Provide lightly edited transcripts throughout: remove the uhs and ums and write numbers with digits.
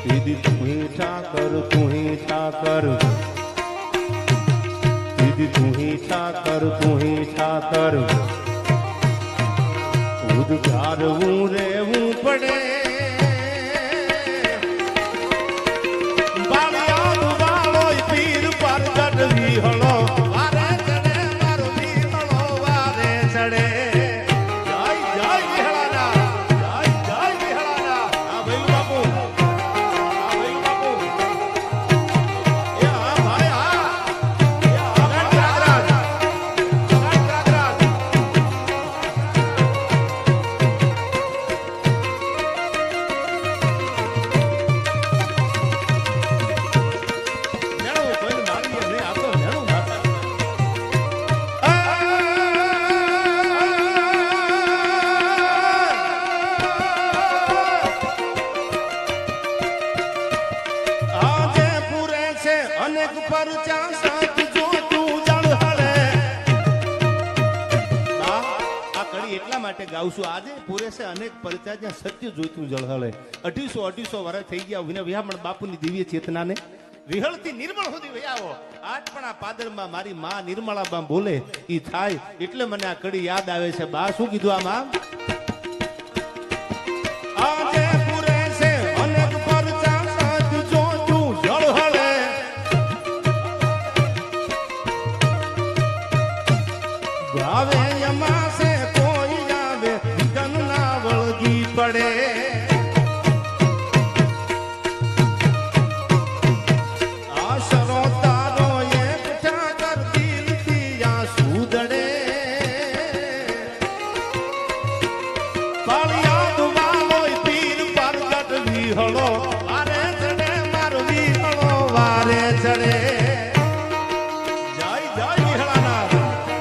दीदी तू ही ठाकर दीदी तू ही ठाकर उद्गारવું રેવું પડે બાળિયા વાળો પીર પર ગઢવી હળો વારે ચડે મારો વીરળો વારે ચડે ગાઉં છું આજે પૂરે છે અનેક પરિચય જ્યાં સત્ય જોઈતું જળહળે 250 વર્ષ થઈ ગયા વિના વિહામણ બાપુની દિવ્ય ચેતનાને વિહળતી નિર્મળ સુધી વયાવો આજ પણ આ પાદરમાં મારી માં નિર્મળા બા બોલે ઈ થાય એટલે મને આ કડી યાદ આવે છે બા શું કીધું આમાં આજે પૂરે છે અનેક પરિચય સત્ય જોઈતું જળહળે ગાવે યમાસે પડે આશરો તારો એક ઠાકર દિલથી આ સુદડે પાળિયાદ વાળો પીર પરગટ વિહળો વારે ચડે મારો વિહળો વારે ચડે જય જય વિહળાનાથ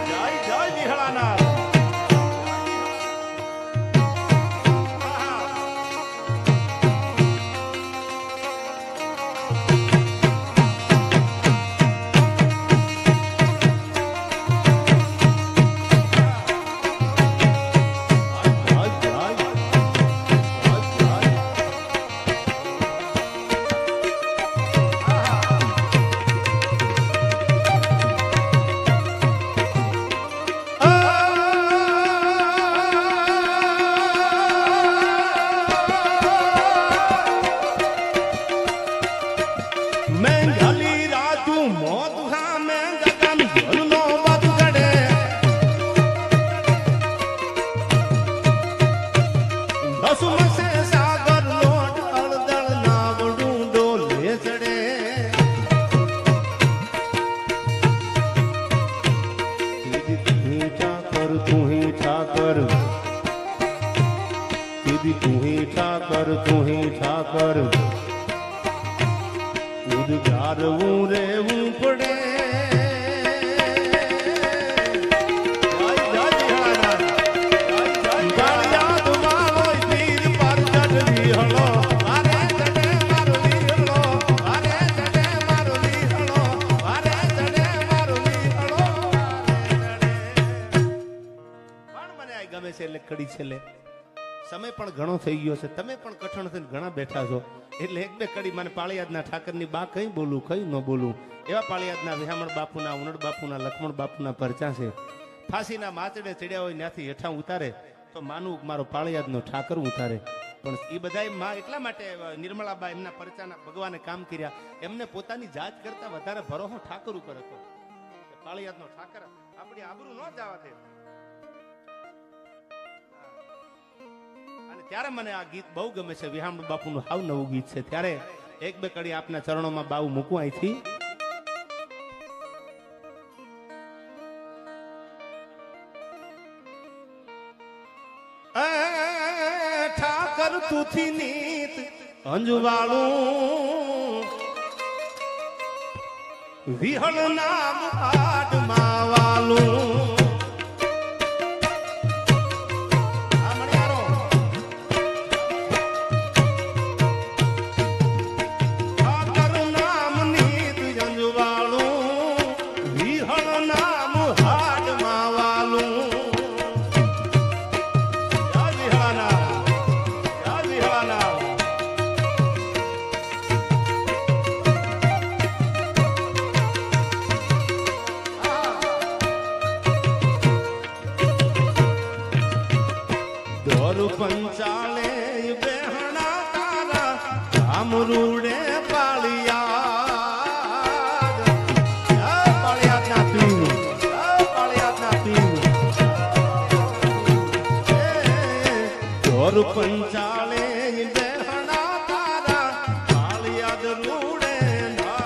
જય જય વિહળાનાથ तू ही ठाकर उद्गारવું રેવું પડે ગમે છે એટલે કડી છેલ્લે સમય પણ ઘણો થઈ ગયો છે તમે પણ કઠણ થઈને ઘણા બેઠા છો એટલે એક બે કડી મને પાળિયાદના ઠાકરની બા કઈ બોલું કઈ ન બોલું એવા પાળિયાદના વિહામણ બાપુના ઉનડ બાપુના લક્ષ્મણ બાપુના પરચા છે ફાંસીના માચડે ચડ્યા હોય ત્યાંથી હેઠા ઉતારે તો માનું મારો પાળિયાદનો ઠાકર ઉતારે પણ એ બધાય માં એટલા માટે નિર્મળાબા એમના પરચાના ભગવાને કામ કર્યા એમને પોતાની જાત કરતા વધારે ભરોસો ઠાકર ઉપર હતો પાળિયાદનો ઠાકર આપણી આબરૂ ન જવા દે ત્યારે મને આ ગીત બહુ ગમે છે વિહામણ બાપુનું હાવ નવું ગીત છે ત્યારે એક બે કડી આપના ચરણોમાં બાવ મૂકું અહીંથી ઠાકર તુથી નીત અંજવાળું વિહળ નામ આડમાં વાલું ગામ રૂડે પાળિયાદ પાળિયાદના પીર પાળિયાદના પીર ચોર પંચાળે બેહણા તારા પાળિયાદ રૂડે la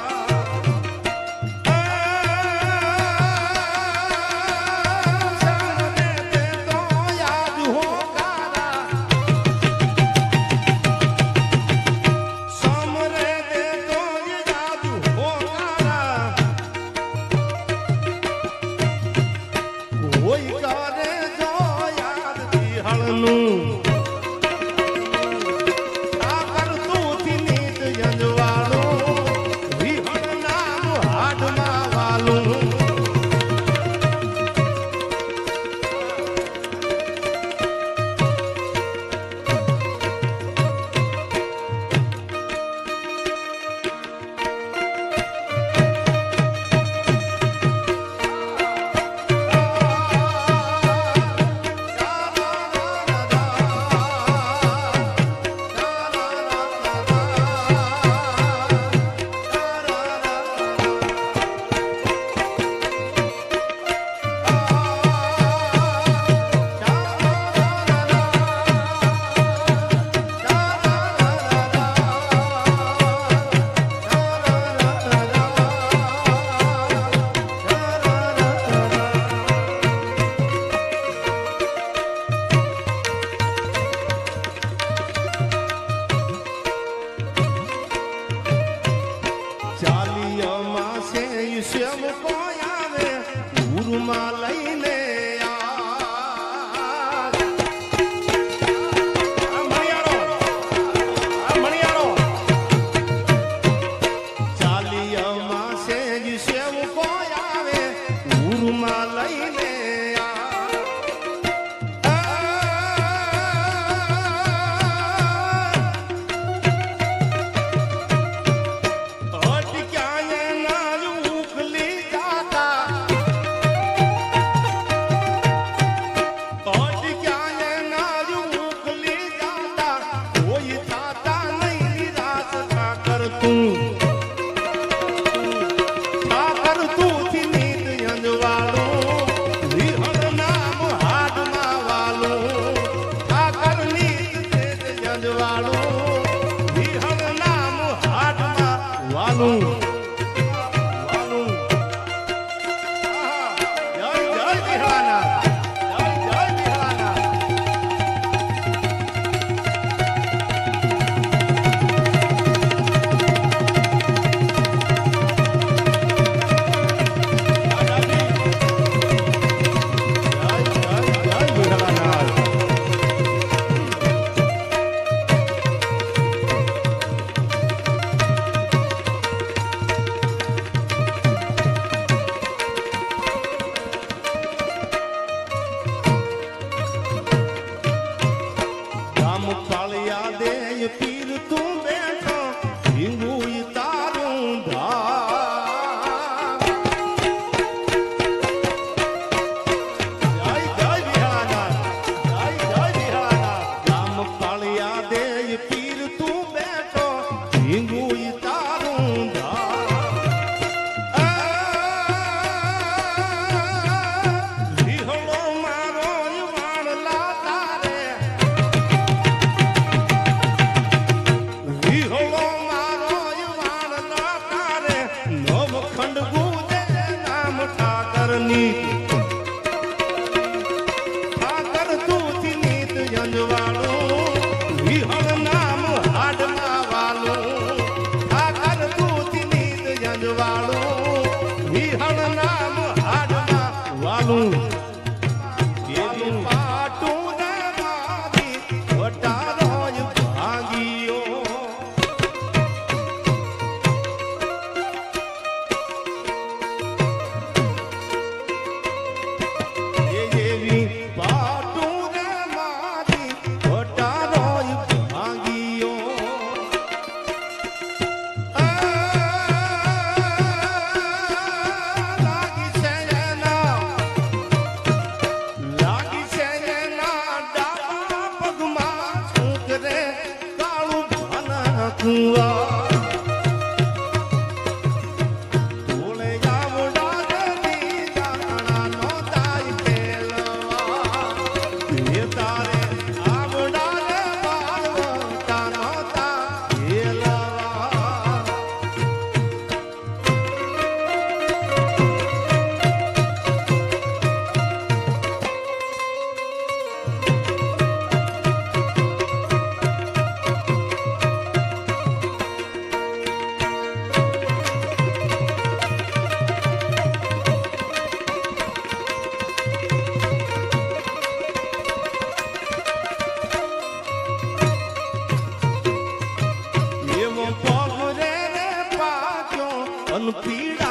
પીડા